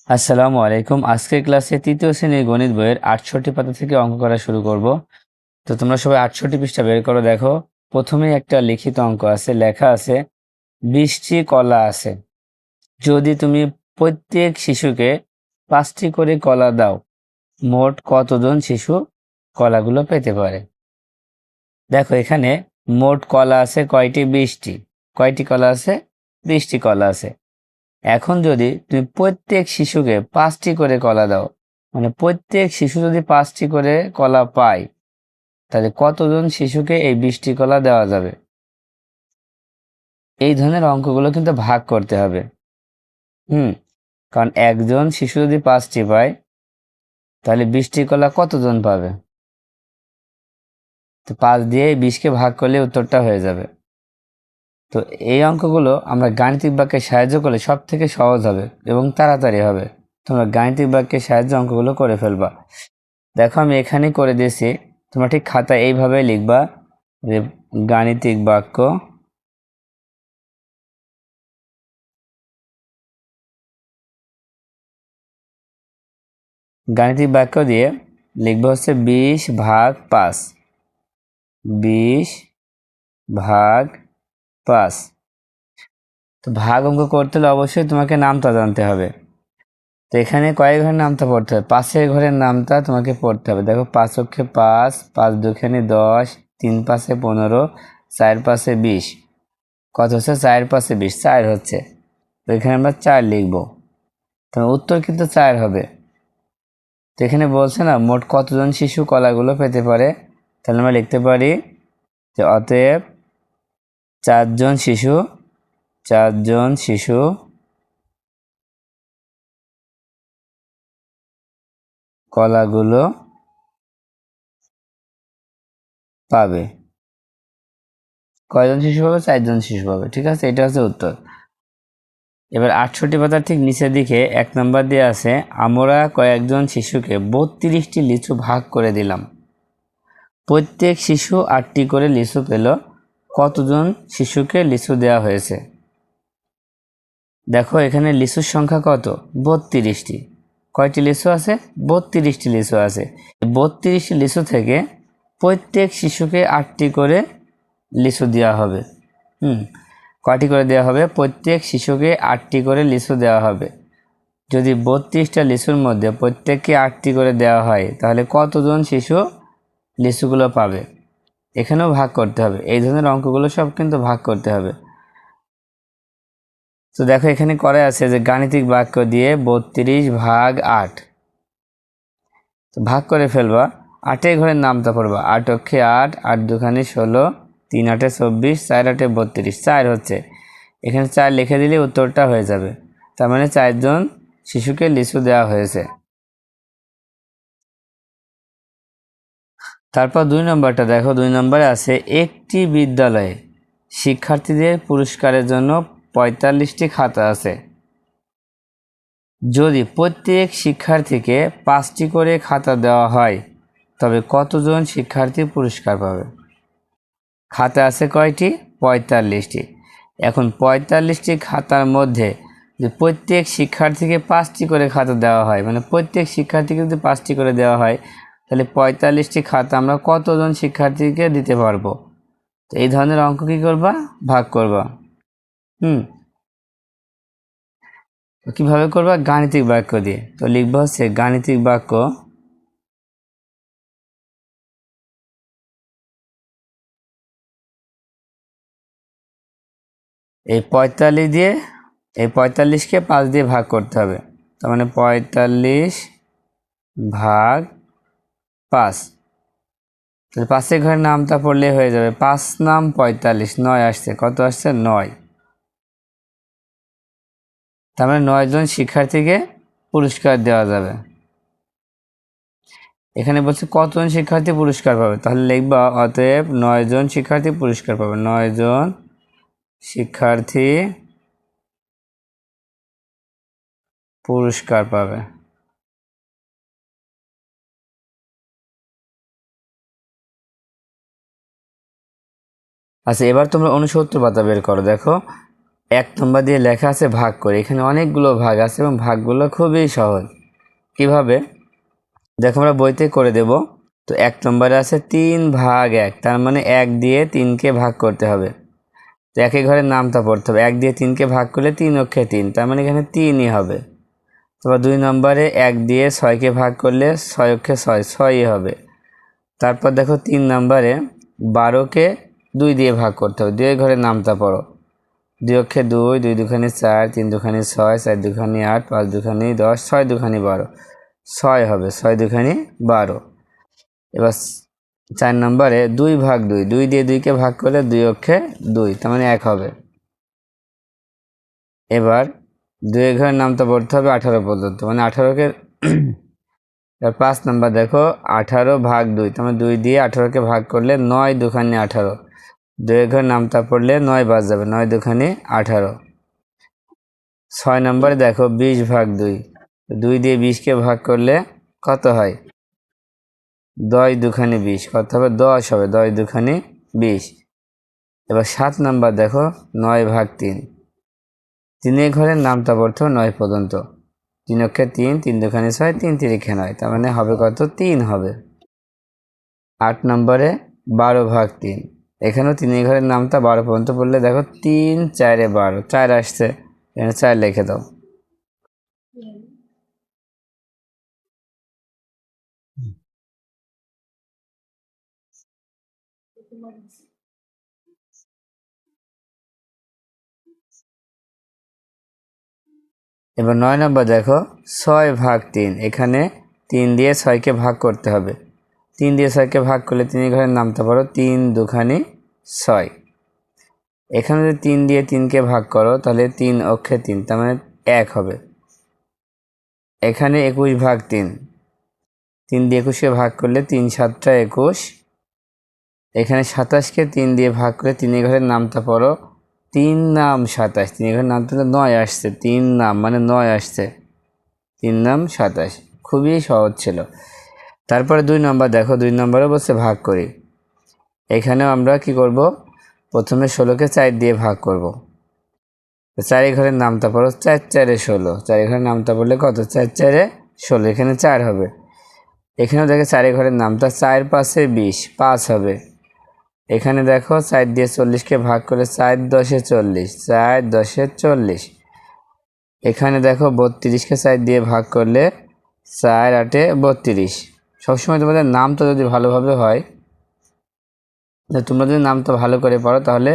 আসসালামু আলাইকুম। আজকের ক্লাসে তৃতীয় শ্রেণীর গণিত বইয়ের 68 পাতা থেকে অঙ্ক করা শুরু করব। তো তোমরা সবাই 68 পৃষ্ঠা বের করো। দেখো, প্রথমেই একটা লিখিত অঙ্ক আছে, লেখা আছে 20টি কলা আছে। যদি তুমি প্রত্যেক শিশুকে 5টি করে কলা দাও, মোট কতজন শিশু কলাগুলো পেতে পারে? দেখো, এখানে মোট কলা আছে কয়টি? 20টি। কয়টি কলা আছে? 20টি কলা আছে। এখন যদি তুমি প্রত্যেক শিশুকে 5টি করে কলা দাও, মানে প্রত্যেক শিশু যদি 5টি করে কলা পায়, তাহলে কতজন শিশুকে এই 20টি কলা দেওয়া যাবে? এই ধরনের অঙ্কগুলো কিন্তু ভাগ করতে হবে। কারণ একজন শিশু যদি 5টি পায়, তাহলে 20টি কলা কতজন পাবে? তো 5 দিয়ে 20কে ভাগ করলে উত্তরটা হয়ে যাবে। তো এই অঙ্কগুলো আমরা গাণিতিক বাক্যের সাহায্য করলে সব থেকে সহজ হবে এবং তাড়াতাড়ি হবে। তোমরা গাণিতিক বাক্যের সাহায্যে অঙ্কগুলো করে ফেলবা। দেখো, আমি এখানেই করে দিয়েছি। তোমরা ঠিক খাতা এইভাবে লিখবা যে গাণিতিক বাক্য দিয়ে লিখবো হচ্ছে 20/5। 20/5। তো ভাগ অঙ্ক করতে হলে অবশ্যই তোমাকে নামতা জানতে হবে। তো এখানে কয়েক ঘরের নামতা পড়তে হবে। 5-এর ঘরের নামতা তোমাকে পড়তে হবে। দেখো, 5 অক্ষে 5, 5 দুখানি 10, 3 5-এ 15, 4 5-এ 20। কত হচ্ছে? 4 5-এ 20, 4 হচ্ছে। তো এখানে আমরা 4 লিখবো। তো উত্তর কিন্তু 4 হবে। তো এখানে বলছে না মোট কতজন শিশু কলাগুলো পেতে পারে, তাহলে আমরা লিখতে পারি যে অতএব 4জন শিশু কলাগুলো পাবে। কয়জন শিশু পাবে? 4জন শিশু পাবে। ঠিক আছে, এটা হচ্ছে উত্তর। এবার 68 পাতার ঠিক নিচের দিকে 1 নম্বর দিয়ে আছে, আমরা কয়েকজন শিশুকে 32টি লিচু ভাগ করে দিলাম। প্রত্যেক শিশু 8টি করে লিচু পেল। কতজন শিশুকে লিচু দেওয়া হয়েছে? দেখো, এখানে লিচুর সংখ্যা কত? 32টি। কয়টি লিচু আছে? 32টি লিচু আছে। 32টি লিচু থেকে প্রত্যেক শিশুকে 8টি করে লিচু দেওয়া হবে। কয়টি করে দেওয়া হবে? প্রত্যেক শিশুকে 8টি করে লিচু দেওয়া হবে। যদি 32টা লিচুর মধ্যে প্রত্যেককে 8টি করে দেওয়া হয়, তাহলে কতজন শিশু লিচুগুলো পাবে? এখানেও ভাগ করতে হবে। এই ধরনের অঙ্কগুলো সব কিন্তু ভাগ করতে হবে। তো দেখো, এখানে করা আছে যে গাণিতিক বাক্য দিয়ে 32/8। তো ভাগ করে ফেলবা। 8-এর ঘরের নামতা পড়বা। 8 অক্ষে 8, 8 দুখানি 16, 3 8-এ 24, 4 8-এ 32, 4 হচ্ছে। এখানে 4 লিখে দিলে উত্তরটা হয়ে যাবে। তার মানে 4জন শিশুকে লিচু দেওয়া হয়েছে। তারপর 2 নম্বরটা দেখো, 2 নম্বরে আছে একটি বিদ্যালয়ে শিক্ষার্থীদের পুরস্কারের জন্য 45টি খাতা আছে। যদি প্রত্যেক শিক্ষার্থীকে 5টি করে খাতা দেওয়া হয়, তবে কতজন শিক্ষার্থী পুরস্কার পাবে? খাতা আছে কয়টি? 45টি। এখন 45টি খাতার মধ্যে যে প্রত্যেক শিক্ষার্থীকে 5টি করে খাতা দেওয়া হয়, মানে প্রত্যেক শিক্ষার্থীকে যদি 5টি করে দেওয়া হয়, তাহলে 45টি খাতা আমরা কতজন শিক্ষার্থীকে দিতে পারবো? তো এই ধরনের অঙ্ক কী করবা? ভাগ করবা। কিভাবে করবা? গাণিতিক বাক্য দিয়ে। তো লিখবা হচ্ছে গাণিতিক বাক্য এই 45কে 5 দিয়ে ভাগ করতে হবে। তার মানে 45/5। তাহলে 5-এর ঘরের নামটা পড়লে হয়ে যাবে। 5 নাম 45, 9 আসছে। কত আসছে? 9। তার মানে 9 জন শিক্ষার্থীকে পুরস্কার দেওয়া যাবে। এখানে বলছে কতজন শিক্ষার্থী পুরস্কার পাবে, তাহলে লিখবা অতএব 9 জন শিক্ষার্থী পুরস্কার পাবে। 9 জন শিক্ষার্থী পুরস্কার পাবে। আচ্ছা, এবার তোমরা 69 পাতা বের করো। দেখো, 1 নম্বর দিয়ে লেখা আছে ভাগ করে। এখানে অনেকগুলো ভাগ আছে এবং ভাগগুলো খুবই সহজ। কিভাবে দেখো, আমরা বইতে করে দেব। তো 1 নম্বরে আছে 3 ভাগ 1, তার মানে 1 দিয়ে 3কে ভাগ করতে হবে। তো একই ঘরের নামটা পড়তে হবে। 1 দিয়ে 3কে ভাগ করলে 3 অক্ষে 3, তার মানে এখানে 3ই হবে। তারপর 2 নম্বরে 1 দিয়ে 6কে ভাগ করলে 6 অক্ষে 6, 6ই হবে। তারপর দেখো 3 নম্বরে 12কে 2 দিয়ে ভাগ করতে হবে। 2 ঘরের নামটা পড়ো। 2 অক্ষে 2, 2 দুখানি 4, 3 দুখানি 6, 4 দুখানি 8, 5 দুখানি 10, 6 দুখানি 12, 6 হবে। 6 দুখানি 12। এবার 4 নম্বরে 2 ভাগ 2, 2 দিয়ে 2কে ভাগ করলে 2 অক্ষে 2, তার মানে 1 হবে। এবার 2 ঘরের নামটা পড়তে হবে 18 পর্যন্ত, মানে 18কে 5 নম্বর দেখো 18 ভাগ 2, তার মানে 2 দিয়ে 18কে ভাগ করলে 9 দুখানি 18। 2 ঘরের নামটা পড়লে 9 বাদ যাবে, 9 দুখানি 18। 6 নম্বরে দেখো 20 ভাগ 2, 2 দিয়ে 20কে ভাগ করলে কত হয়? 10 দুখানি 20, কত হবে? 10 হবে। 10 দুখানি 20। এবার 7 নম্বর দেখো 9 ভাগ 3, 3 ঘরের নামটা পড়তে হবে 9 পর্যন্ত। 3 অক্ষে 3, 3 দুখানি 6, 3 তিরিখে 9, তার মানে হবে কত? 3 হবে। 8 নম্বরে 12 ভাগ 3, এখানেও 3 ঘরের নামটা 12 পর্যন্ত পড়লে দেখো 3 4 12, 4 আসছে, এখানে 4 লিখে দাও। এবার 9 নম্বর দেখো 6 ভাগ 3, এখানে 3 দিয়ে 6কে ভাগ করতে হবে। 3 দিয়ে 6কে ভাগ করলে 3 ঘরের নামটা পড়ো, 3 দুখানি 6। এখানে যদি 3 দিয়ে 3কে ভাগ করো তাহলে 3 অক্ষে 3, তার মানে 1 হবে। এখানে 21 ভাগ 3, 3 দিয়ে 21কে ভাগ করলে 3 7টা 21। এখানে 27কে 3 দিয়ে ভাগ করে 3 ঘরের নামটা পড়ো, 3 নাম 27, 3 ঘরের নামটা 9 আসছে, 3 নাম মানে 9 আসছে, 3 নাম 27। খুবই সহজ ছিল। তারপরে 2 নম্বর দেখো, 2 নম্বরে বলছে ভাগ করি। এখানেও আমরা কি করব? প্রথমে 16কে 4 দিয়ে ভাগ করব। 4 ঘরের নামটা পড়ো, 4 4 16, 4 ঘরের নামটা পড়লে কত? 4 4 16, এখানে 4 হবে। এখানেও দেখে 4 ঘরের নামটা, 4 5 20, 5 হবে। এখানে দেখো 4 দিয়ে 40কে ভাগ করে 4 10 40, 4 10 40। এখানে দেখো 32কে 4 দিয়ে ভাগ করলে 4 8 32। সবসময় তোমাদের নামটা যদি ভালোভাবে হয়, তোমরা যদি নামটা ভালো করে পড়ো তাহলে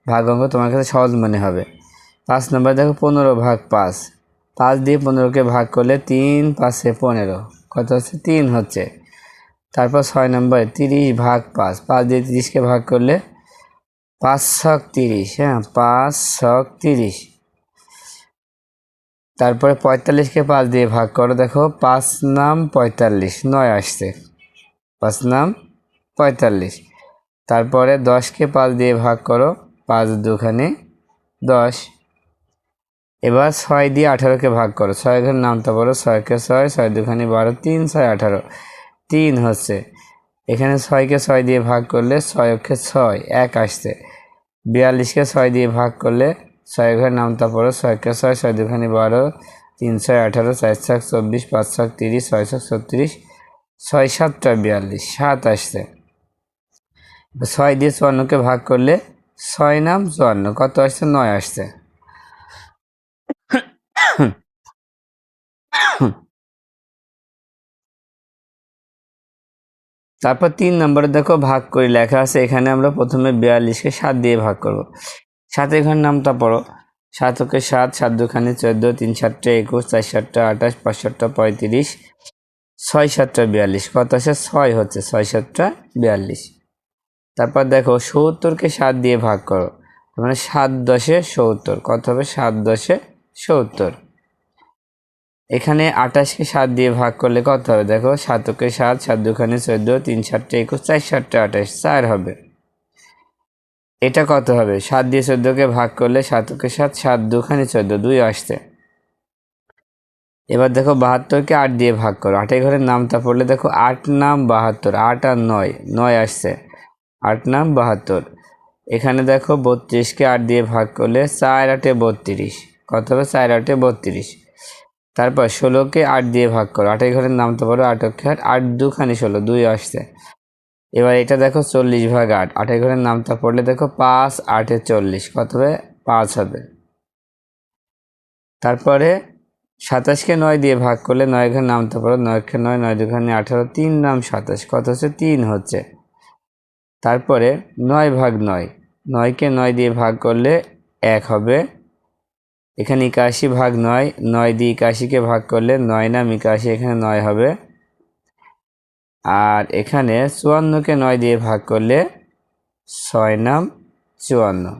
ভাগ অঙ্ক তোমার কাছে সহজ মনে হবে। 5 নম্বর দেখো 15 ভাগ 5, 5 দিয়ে 15কে ভাগ করলে 3 5 15, কত হচ্ছে? 3 হচ্ছে। তারপর 6 নম্বর 30 ভাগ 5, 5 দিয়ে 30কে ভাগ করলে 5 ছক 30, হ্যাঁ 5 ছক 30। তারপরে 45কে 5 দিয়ে ভাগ করো, দেখো 5 নাম 45, 9 আসছে, 5 নাম 45। তারপরে 10কে 5 দিয়ে ভাগ করো, 5 দুখানি 10। এবার 6 দিয়ে 18কে ভাগ করো, 6 ঘরের নামটা বলো, 6কে 6, 6 দুখানি 12, 3 6 18, 3 হচ্ছে। এখানে 6কে 6 দিয়ে ভাগ করলে 6 অক্ষে 6, 1 আসছে। 42কে 6 দিয়ে ভাগ করলে 6 ঘরের নামটা পড়ো, 6কে 6, 6 দুখানি 12, 3 6 18, 4 ছক 24, 5 ছক 30, 6 ছক 36, 6 7টা 42, 7 আসছে। 6 দিয়ে 54কে ভাগ করলে 6 নাম 54, কত আসছে? 9 আসছে। তারপর 3 নম্বরে দেখো ভাগ করে লেখা আছে, এখানে আমরা প্রথমে 42কে 7 দিয়ে ভাগ করব। 7 ঘরের নামটা পড়ো, 7 অক্ষে 7, 7 দুখানি 14, 3 7টা 21, 4 7টা 28, 5 7টা 35, 6 7টা 42, কত আসে? 6 হচ্ছে, 6 7টা 42। তারপর দেখো 70কে 7 দিয়ে ভাগ করো, মানে 7 10 70, কত হবে? 7 10 70। এখানে 28কে 7 দিয়ে ভাগ করলে কত হবে? দেখো 7কে 7, 7 দুখানি 14, 3 7টা 21, 4 7টা 28, 4 হবে। এটা কত হবে? 7 দিয়ে 14কে ভাগ করলে 7কে 7, 7 দুখানি 14, 2 আসছে। এবার দেখো 72কে 8 দিয়ে ভাগ করো, 8 ঘরের নামটা পড়লে দেখো 8 নাম 72, 8 আর 9, 9 আসছে, 8 নাম 72। এখানে দেখো 32কে 8 দিয়ে ভাগ করলে 4 8 32, কত হবে 4 8 32। তারপর 16কে 8 দিয়ে ভাগ করো, 8 ঘরের নামতে পারো 8 অক্ষে 8, 8 2 16, 2 আসছে। এবার এটা দেখো 40 ভাগ 8, 8 ঘরের নামতা পড়লে দেখো 5 8 40, কত হবে 5 হবে। তারপরে 27কে 9 দিয়ে ভাগ করলে 9 ঘরের নামতে পারো 9 অক্ষে 9, 9 2 18, 3 নাম 27, কত হচ্ছে 3 হচ্ছে। তারপরে 9 ভাগ 9, 9কে 9 দিয়ে ভাগ করলে 1 হবে। এখানে 81 ভাগ 9, 9 দিয়ে 81কে ভাগ করলে 9 নাম 81, এখানে 9 হবে। আর এখানে 54কে 9 দিয়ে ভাগ করলে 6 নাম 54।